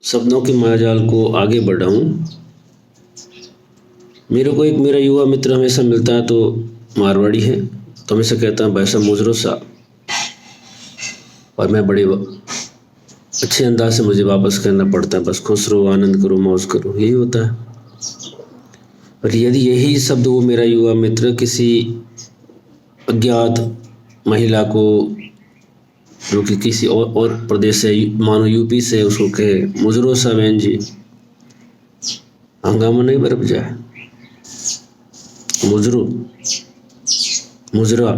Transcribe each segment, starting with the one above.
सपनों के मायाजाल को आगे बढ़ाऊं। मेरा युवा मित्र हमेशा मिलता है तो मारवाड़ी है, तो हमेशा कहता है भाई साहब मुजरो सा, और मैं बड़े अच्छे अंदाज से मुझे वापस करना पड़ता है, बस खुश रहो, आनंद करो, मौज करो, यही होता है। और यदि यही शब्द वो मेरा युवा मित्र किसी अज्ञात महिला को जो कि किसी और प्रदेश से, मानो यूपी से, उसको कहे मुजरो सा बहन जी, हंगामा नहीं बरप जाए। मुजरो, मुजरा,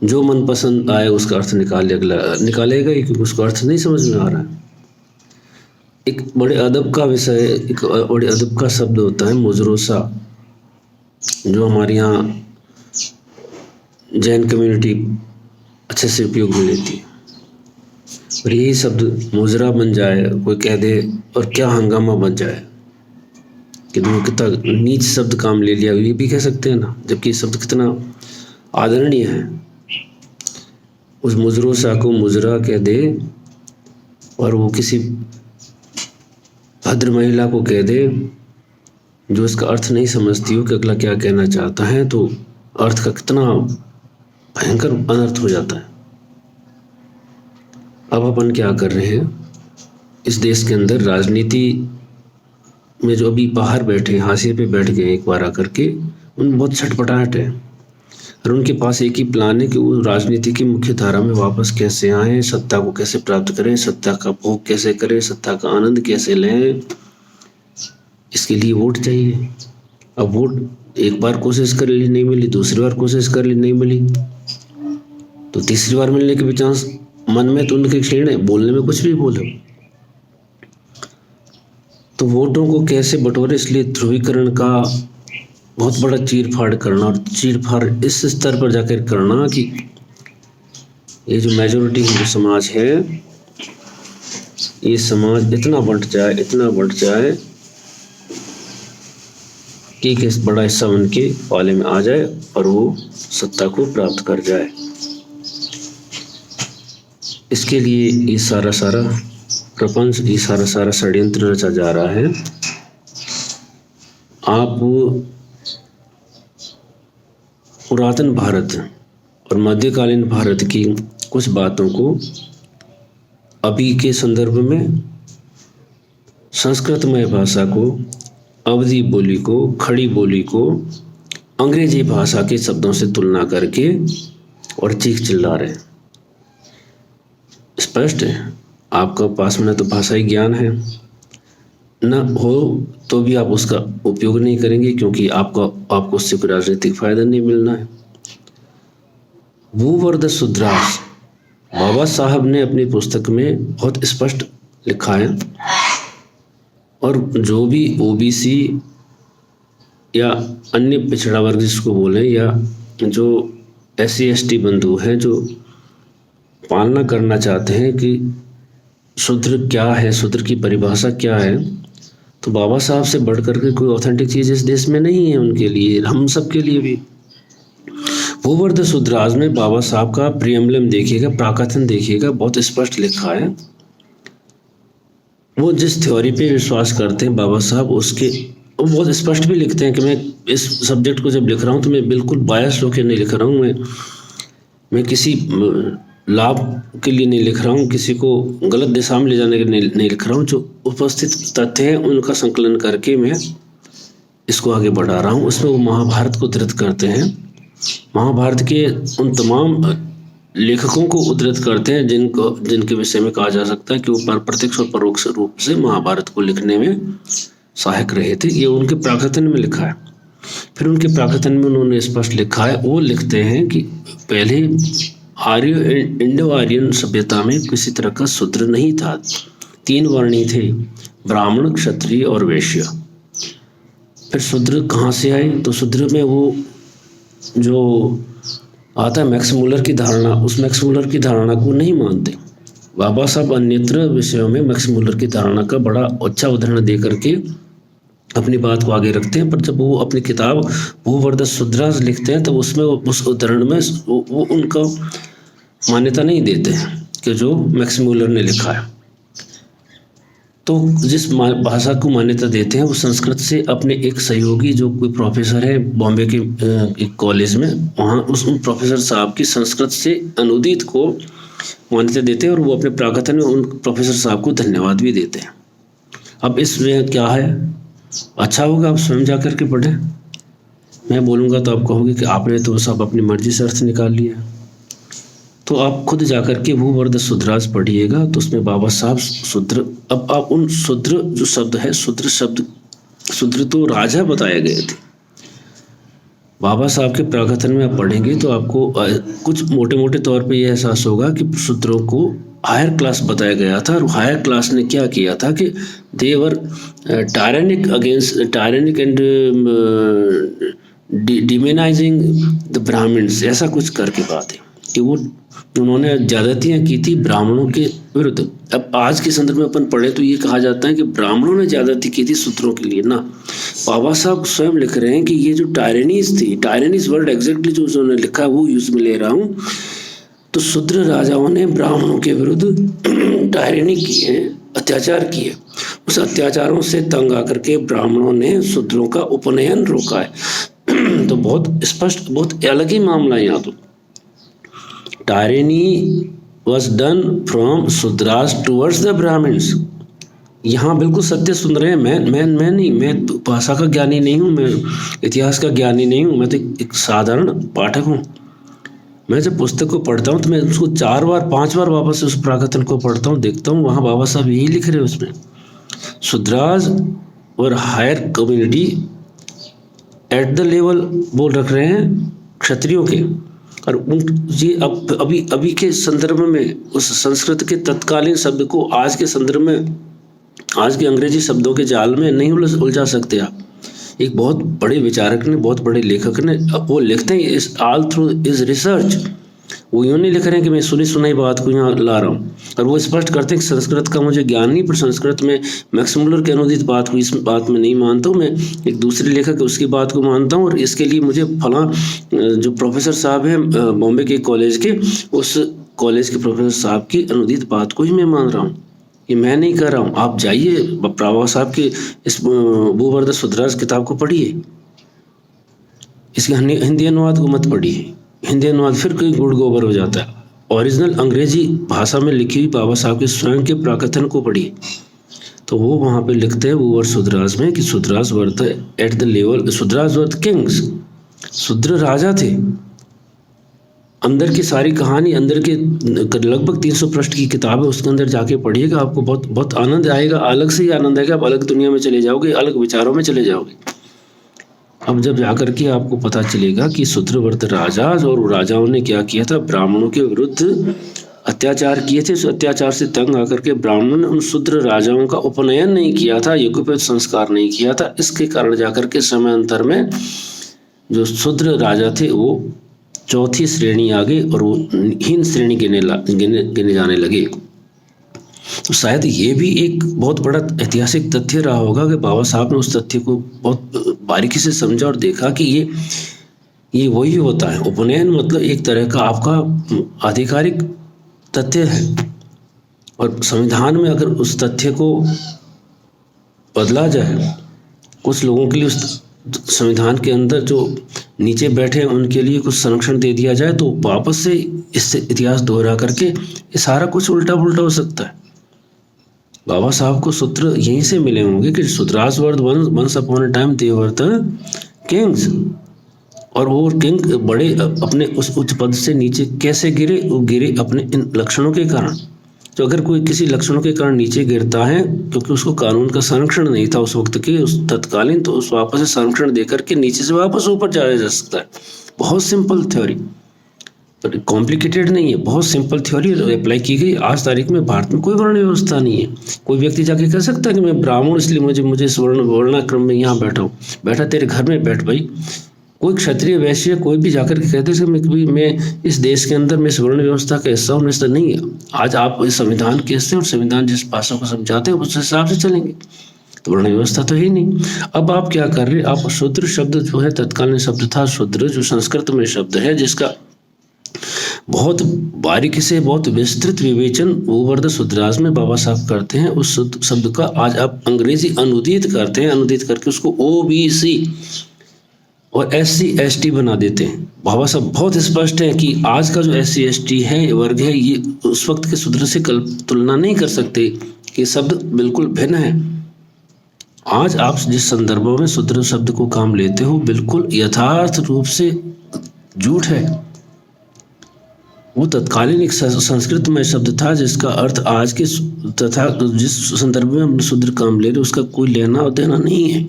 जो मन पसंद आए उसका अर्थ निकालेगा ही, क्योंकि उसका अर्थ नहीं समझ में आ रहा है। एक बड़े अदब का विषय, एक बड़े अदब का शब्द होता है मुजरो सा, जो हमारे यहाँ जैन कम्युनिटी अच्छे से उपयोग में लेती है। और यही शब्द मुजरा बन जाए, कोई कह दे और क्या हंगामा बन जाए कि तुमने कितना नीच शब्द काम ले लिया, ये भी कह सकते हैं ना, जबकि ये शब्द कितना आदरणीय है। उस मुजरो सा को मुजरा कह दे और वो किसी भद्र महिला को कह दे जो इसका अर्थ नहीं समझती हो कि अगला क्या कहना चाहता है, तो अर्थ का कितना भयंकर अनर्थ हो जाता है। अब अपन क्या कर रहे हैं, इस देश के अंदर राजनीति में जो अभी बाहर बैठे, हाशिए पे बैठ गए एक बार आकर के, उन बहुत छटपटाहट है और उनके पास एक ही प्लान है कि वो राजनीति की मुख्य धारा में वापस कैसे आएं, सत्ता को कैसे प्राप्त करें, सत्ता का भोग कैसे करें, सत्ता का आनंद कैसे लें। इसके लिए वोट चाहिए। अब वोट एक बार कोशिश कर ली नहीं मिली, दूसरी बार कोशिश कर ली नहीं मिली, तो तीसरी बार मिलने के भी चांस मन में तो उनके क्षीण है, बोलने में कुछ भी बोले। तो वोटों को कैसे बटोरे, इसलिए ध्रुवीकरण का बहुत बड़ा चीर फाड़ करना, और चीर फाड़ इस स्तर पर जाकर करना कि ये जो मेजोरिटी हिंदू समाज है, ये समाज इतना बंट जाए कि एक बड़ा हिस्सा उनके पाले में आ जाए और वो सत्ता को प्राप्त कर जाए। इसके लिए ये सारा प्रपंच, ये सारा षड्यंत्र रचा जा रहा है। आप पुरातन भारत और मध्यकालीन भारत की कुछ बातों को अभी के संदर्भ में, संस्कृतमय भाषा को, अवधी बोली को, खड़ी बोली को अंग्रेजी भाषा के शब्दों से तुलना करके और चीख चिल्ला रहे हैं। स्पष्ट है, आपका पास में न तो भाषाई ज्ञान है, न हो तो भी आप उसका उपयोग नहीं करेंगे, क्योंकि आपको उससे कोई राजनीतिक फायदा नहीं मिलना है। भूवर्द सुद्रास बाबा साहब ने अपनी पुस्तक में बहुत स्पष्ट लिखा है, और जो भी ओबीसी या अन्य पिछड़ा वर्ग जिसको बोलें, या जो SC ST बंधु हैं जो पालना करना चाहते हैं कि शूद्र क्या है, शूद्र की परिभाषा क्या है, तो बाबा साहब से बढ़ करके कोई ऑथेंटिक चीज़ इस देश में नहीं है उनके लिए, हम सब के लिए भी। भूवर्द सुद्रास में बाबा साहब का प्रियम्बलम देखिएगा, प्राकथन देखिएगा, बहुत स्पष्ट लिखा है। वो जिस थ्योरी पे विश्वास करते हैं बाबा साहब, उसके वो बहुत स्पष्ट भी लिखते हैं कि मैं इस सब्जेक्ट को जब लिख रहा हूँ तो मैं बिल्कुल बायस होकर नहीं लिख रहा हूँ, मैं किसी लाभ के लिए नहीं लिख रहा हूँ, किसी को गलत दिशा में ले जाने के नहीं लिख रहा हूँ। जो उपस्थित तथ्य हैं उनका संकलन करके मैं इसको आगे बढ़ा रहा हूँ। उसमें वो महाभारत को उद्धृत करते हैं, महाभारत के उन तमाम लेखकों को उद्धृत करते हैं जिनके विषय में कहा जा सकता है कि वो प्रत्यक्ष और परोक्ष रूप से महाभारत को लिखने में सहायक रहे थे। ये उनके प्राकथन में लिखा है। फिर उनके प्राकथन में उन्होंने स्पष्ट लिखा है, वो लिखते हैं कि पहले इंडो आर्यन सभ्यता में किसी तरह का शूद्र नहीं था, 3 वर्णी थे, ब्राह्मण, क्षत्रिय और वैश्य। फिर शूद्र कहाँ से आए, तो शूद्र में वो जो आता है मैक्स मुलर की धारणा, उस मैक्स मुलर की धारणा को नहीं मानते। बाबा साहब अन्यत्र विषयों में मैक्स मुलर की धारणा का बड़ा अच्छा उदाहरण दे करके अपनी बात को आगे रखते हैं, पर जब वो अपनी किताब भूवर्द सुद्रास लिखते हैं तो उसमें उस उदाहरण में वो उनका मान्यता नहीं देते कि जो मैक्स मुलर ने लिखा है। तो जिस भाषा को मान्यता देते हैं वो संस्कृत से अपने एक सहयोगी जो कोई प्रोफेसर है बॉम्बे के एक कॉलेज में, वहाँ उन प्रोफेसर साहब की संस्कृत से अनुदित को मान्यता देते हैं और वो अपने प्राकथन में उन प्रोफेसर साहब को धन्यवाद भी देते हैं। अब इसमें क्या है, अच्छा होगा आप स्वयं जा कर के पढ़ें। मैं बोलूँगा तो आप कहोगे कि आपने तो सब अपनी मर्जी से अर्थ निकाल लिया। तो आप खुद जाकर के भूवर्ध शुद्राज पढ़िएगा, तो उसमें बाबा साहब शूद्र, अब आप उन शूद्र जो शब्द है, शूद्र शब्द, शूद्र तो राजा बताए गए थे। बाबा साहब के प्राकथन में आप पढ़ेंगे तो आपको कुछ मोटे मोटे तौर पे ये एहसास होगा कि शूद्रों को हायर क्लास बताया गया था, और हायर क्लास ने क्या किया था कि देवर टायरेनिक अगेंस्ट टायरेनिक एंड डिमेनाइजिंग द ब्राह्मण्स, ऐसा कुछ करके बात है कि वो उन्होंने ज्यादतियाँ की थी ब्राह्मणों के विरुद्ध। अब आज के संदर्भ में अपन पढ़े तो ये कहा जाता है कि ब्राह्मणों ने ज्यादती की थी शूद्रों के लिए ना। बाबा साहब स्वयं लिख रहे हैं कि ये जो टायरेनीज थी, टायरेनीज वर्ड एग्जैक्टली जो उन्होंने लिखा वो यूज में ले रहा हूँ, तो शूद्र राजाओं ने ब्राह्मणों के विरुद्ध टायरेनी की है, अत्याचार किए। उस अत्याचारों से तंग आकर के ब्राह्मणों ने शूद्रों का उपनयन रोका है। तो बहुत स्पष्ट, बहुत अलग ही मामला है यहाँ। तो tyranny was done from Shudras towards the Brahmins. यहाँ बिल्कुल सत्य सुन रहे हैं। मैं नहीं, मैं भाषा का ज्ञानी नहीं हूँ, मैं इतिहास का ज्ञानी नहीं हूँ, मैं तो एक साधारण पाठक हूँ। मैं जब पुस्तक को पढ़ता हूँ तो मैं उसको 4 बार 5 बार वापस उस प्राकथन को पढ़ता हूँ, देखता हूँ वहाँ बाबा साहब यही लिख रहे हैं उसमें, शूद्राज और higher community at the level बोल रख रहे हैं क्षत्रियों के। और उन ये अब अभी के संदर्भ में उस संस्कृत के तत्कालीन शब्द को आज के संदर्भ में, आज के अंग्रेजी शब्दों के जाल में नहीं उलझा सकते आप। एक बहुत बड़े विचारक ने, बहुत बड़े लेखक ने, वो लिखते हैं इस ऑल थ्रू इज रिसर्च, वो यूँ नहीं लिख रहे हैं कि मैं सुनी सुनाई बात को यहाँ ला रहा हूँ। और वो स्पष्ट करते हैं कि संस्कृत का मुझे ज्ञान नहीं, पर संस्कृत में मैक्स मुलर के अनुदित बात को इस बात में नहीं मानता हूँ, मैं एक दूसरे लेखक है उसकी बात को मानता हूँ, और इसके लिए मुझे फलां जो प्रोफेसर साहब हैं बॉम्बे के कॉलेज के, उस कॉलेज के प्रोफेसर साहब की अनुदित बात को ही मैं मान रहा हूँ। ये मैं नहीं कर रहा हूँ। आप जाइए बाबा साहब के इस भूवर्ध शुद्राज किताब को पढ़िए, इसके हिंदी अनुवाद को मत पढ़िए, हिंदी अनुवाद फिर कोई गुड़ गोबर हो जाता है। ओरिजिनल अंग्रेजी भाषा में लिखी हुई बाबा साहब के स्वयं के प्राकथन को पढ़िए, तो वो वहाँ पे लिखते हैं भूवर्ध शुद्राज में कि Shudras worth eight the level, Shudras worth Kings, शूद्र राजा थे। अंदर की सारी कहानी, अंदर के लगभग 300 पृष्ठ की किताब है, उसके अंदर जाके पढ़िएगा, आपको बहुत बहुत आनंद आएगा, अलग से ही आनंद आएगा। आप अलग दुनिया में चले जाओगे, अलग विचारों में चले जाओगे। अब जब जाकर के आपको पता चलेगा कि शूद्रवर्त राजा और राजाओं ने क्या किया था, ब्राह्मणों के विरुद्ध अत्याचार किए थे, उस अत्याचार से तंग आकर के ब्राह्मणों ने उन शूद्र राजाओं का उपनयन नहीं किया था, यज्ञोपवीत संस्कार नहीं किया था। इसके कारण जाकर के समयांतर में जो शूद्र राजा थे वो चौथी श्रेणी आ गई और वो हीन श्रेणी गिने जाने लगे। तो शायद ये भी एक बहुत बड़ा ऐतिहासिक तथ्य रहा होगा कि बाबा साहब ने उस तथ्य को बहुत बारीकी से समझा और देखा कि ये वही होता है। उपनयन मतलब एक तरह का आपका आधिकारिक तथ्य है, और संविधान में अगर उस तथ्य को बदला जाए, कुछ लोगों के लिए उस संविधान के अंदर जो नीचे बैठे हैं उनके लिए कुछ संरक्षण दे दिया जाए, तो वापस से इससे इतिहास दोहरा करके ये सारा कुछ उल्टा पुल्टा हो सकता है। बाबा साहब को सूत्र यहीं से मिले होंगे कि Shudras were once upon a time they were the kings, और वो किंग बड़े अपने उस उच्च पद से नीचे कैसे गिरे, वो गिरे अपने इन लक्षणों के कारण। तो अगर कोई किसी लक्षणों के कारण नीचे गिरता है क्योंकि उसको कानून का संरक्षण नहीं था उस वक्त के, उस तत्कालीन, तो उस वापस से संरक्षण देकर के नीचे से वापस ऊपर जाया जा सकता है। बहुत सिंपल थ्योरी, कॉम्प्लिकेटेड नहीं है, बहुत सिंपल थ्योरी अप्लाई की गई। आज तारीख में भारत में कोई वर्ण व्यवस्था नहीं है। कोई व्यक्ति जाके कह सकता है कि मैं ब्राह्मण इसलिए मुझे इस वर्णाक्रम में यहाँ बैठा हूँ। बैठा तेरे घर में बैठ भाई। कोई क्षत्रिय वैश्य कोई भी जाकर के कहते हैं मैं इस देश के अंदर मैं इस वर्ण व्यवस्था का हिस्सा हूँ, ऐसा नहीं है। आज आप इस संविधान के हिस्से, और संविधान जिस भाषा को समझाते हैं उस हिसाब से चलेंगे, तो वर्ण व्यवस्था तो ही नहीं। अब आप क्या कर रहे, आप शूद्र शब्द जो है तत्कालीन शब्द था शूद्र, जो संस्कृत में शब्द है जिसका बहुत बारीकी से, बहुत विस्तृत विवेचन गोवर्धन शुद्धदास में बाबा साहब करते हैं। उस शब्द का आज आप अंग्रेजी अनुदित करते हैं, अनुदित करके उसको OBC और SC ST बना देते हैं। बाबा साहब बहुत स्पष्ट है कि आज का जो SC ST है वर्ग है, ये उस वक्त के शूद्र से तुलना नहीं कर सकते, ये शब्द बिल्कुल भिन्न है। आज आप जिस संदर्भों में शूद्र शब्द को काम लेते हो बिल्कुल यथार्थ रूप से झूठ है। वो तत्कालीन एक संस्कृत में शब्द था जिसका अर्थ आज के तथा जिस संदर्भ में हम शूद्र काम ले रहे उसका कोई लेना देना नहीं है।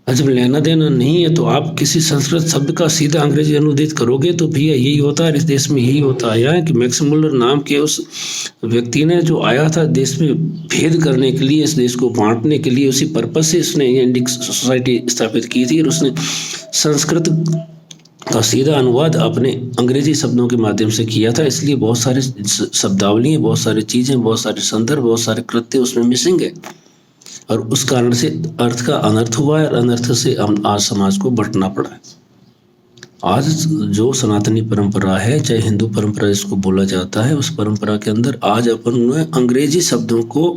और जब लेना देना नहीं है तो आप किसी संस्कृत शब्द का सीधा अंग्रेजी अनुदित करोगे तो भैया यही होता है। इस देश में यही होता आया है कि मैक्स मुलर नाम के उस व्यक्ति ने जो आया था देश में भेद करने के लिए, इस देश को बांटने के लिए, उसी पर्पज से उसने इंडियन सोसाइटी स्थापित की थी और उसने संस्कृत का सीधा अनुवाद अपने अंग्रेजी शब्दों के माध्यम से किया था। इसलिए बहुत सारे शब्दावली, बहुत सारी चीज़ें, बहुत सारे संदर्भ, बहुत सारे कृत्य उसमें मिसिंग है और उस कारण से अर्थ का अनर्थ हुआ है और अनर्थ से हम आज समाज को बंटना पड़ा है। आज जो सनातनी परंपरा है, चाहे हिंदू परंपरा इसको बोला जाता है, उस परंपरा के अंदर आज अपन ने अंग्रेजी शब्दों को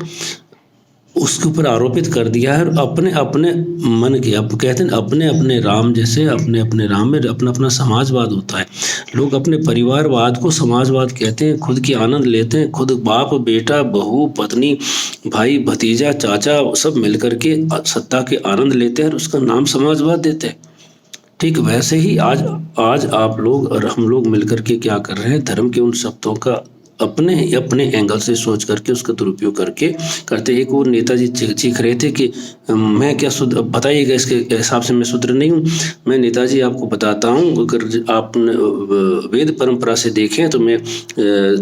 उसके ऊपर आरोपित कर दिया है और अपने अपने मन के, अब कहते हैं अपने अपने राम, जैसे अपने अपने राम में अपना अपना समाजवाद होता है। लोग अपने परिवारवाद को समाजवाद कहते हैं, खुद की आनंद लेते हैं, खुद बाप बेटा बहू पत्नी भाई भतीजा चाचा सब मिलकर के सत्ता के आनंद लेते हैं और उसका नाम समाजवाद देते हैं। ठीक वैसे ही आज आप लोग और हम लोग मिलकर के क्या कर रहे हैं, धर्म के उन शब्दों का अपने अपने एंगल से सोच करके उसका दुरुपयोग करके करते। एक और नेताजी चीख रहे थे कि मैं क्या शुद्ध, बताइएगा इसके हिसाब से मैं शूद्र नहीं हूँ। मैं नेताजी आपको बताता हूँ, अगर आप वेद परंपरा से देखें तो मैं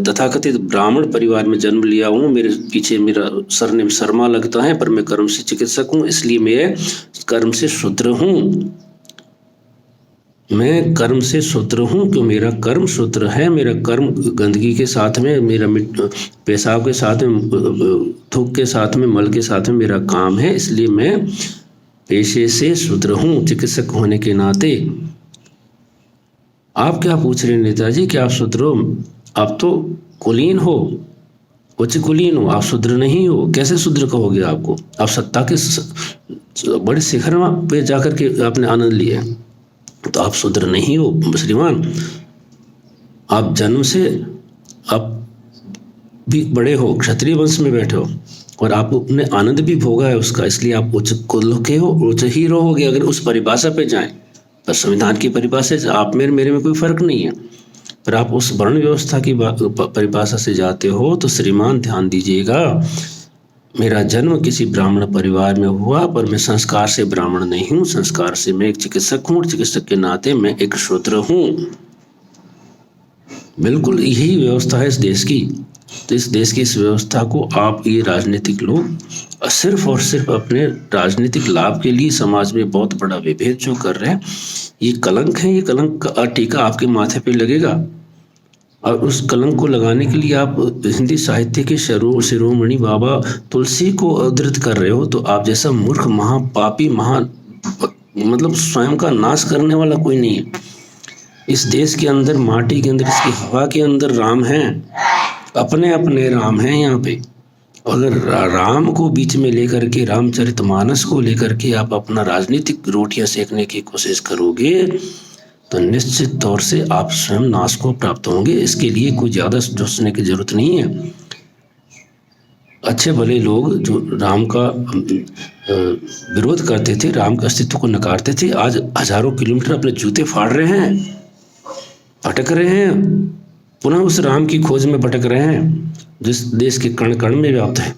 तथाकथित ब्राह्मण परिवार में जन्म लिया हूँ। मेरे पीछे मेरा सरनेम शर्मा लगता है, पर मैं कर्म से चिकित्सक हूँ, इसलिए मैं कर्म से शूद्र हूँ। मैं कर्म से शूद्र हूँ क्यों, मेरा कर्म शूद्र है। मेरा कर्म गंदगी के साथ में, मेरा पेशाब के साथ में, थूक के साथ में, मल के साथ में मेरा काम है, इसलिए मैं पेशे से शूद्र हूँ चिकित्सक होने के नाते। आप क्या पूछ रहे हैं नेताजी कि आप शूद्र हो? आप तो कुलीन हो, उच्च कुलीन हो, आप शूद्र नहीं हो। कैसे शूद्र कहोगे आपको? आप सत्ता के बड़े शिखर पे जाकर के आपने आनंद लिया, तो आप शूद्र नहीं हो श्रीमान। आप जन्म से आप भी बड़े हो, क्षत्रिय वंश में बैठे हो और आपने आनंद भी भोगा है उसका, इसलिए आप उच्च कुल के हो, उच्च ही रहोगे। अगर उस परिभाषा पे जाएं, पर संविधान की परिभाषा से आप मेरे में कोई फर्क नहीं है, पर आप उस वर्ण व्यवस्था की परिभाषा से जाते हो तो श्रीमान ध्यान दीजिएगा, मेरा जन्म किसी ब्राह्मण परिवार में हुआ पर मैं संस्कार से ब्राह्मण नहीं हूँ, संस्कार से मैं एक चिकित्सक हूँ, चिकित्सक के नाते मैं एक शूद्र हूँ। बिल्कुल यही व्यवस्था है इस देश की। तो इस देश की इस व्यवस्था को आप ये राजनीतिक लोग सिर्फ और सिर्फ अपने राजनीतिक लाभ के लिए समाज में बहुत बड़ा विभेद जो कर रहे हैं, ये कलंक है। ये कलंक का टीका आपके माथे पे लगेगा और उस कलंक को लगाने के लिए आप हिंदी साहित्य के शिरोमणि बाबा तुलसी को उद्धृत कर रहे हो। तो आप जैसा मूर्ख महापापी मतलब स्वयं का नाश करने वाला कोई नहीं है। इस देश के अंदर, माटी के अंदर, इसकी हवा के अंदर राम हैं, अपने अपने राम हैं यहाँ पे। अगर राम को बीच में लेकर के, रामचरितमानस को लेकर के आप अपना राजनीतिक रोटियां सेकने की कोशिश करोगे तो निश्चित तौर से आप स्वयं नाश को प्राप्त होंगे। इसके लिए कोई ज़्यादा सोचने की जरूरत नहीं है। अच्छे भले लोग जो राम का विरोध करते थे, राम के अस्तित्व को नकारते थे, आज हजारों किलोमीटर अपने जूते फाड़ रहे हैं, भटक रहे हैं, पुनः उस राम की खोज में भटक रहे हैं जिस देश के कण कण में व्याप्त है।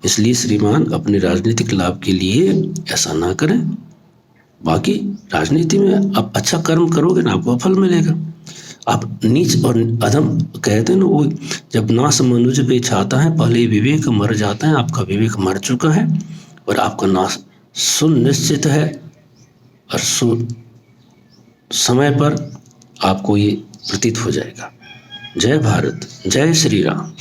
इसलिए श्रीमान अपने राजनीतिक लाभ के लिए ऐसा ना करें। बाकी राजनीति में आप अच्छा कर्म करोगे ना, आपको फल मिलेगा। आप नीच और अधम कहते हैं ना, वो जब नाश मनुज पे छाता है, पहले विवेक मर जाता है। आपका विवेक मर चुका है और आपका नाश सुनिश्चित है और समय पर आपको ये प्रतीत हो जाएगा। जय भारत, जय श्री राम।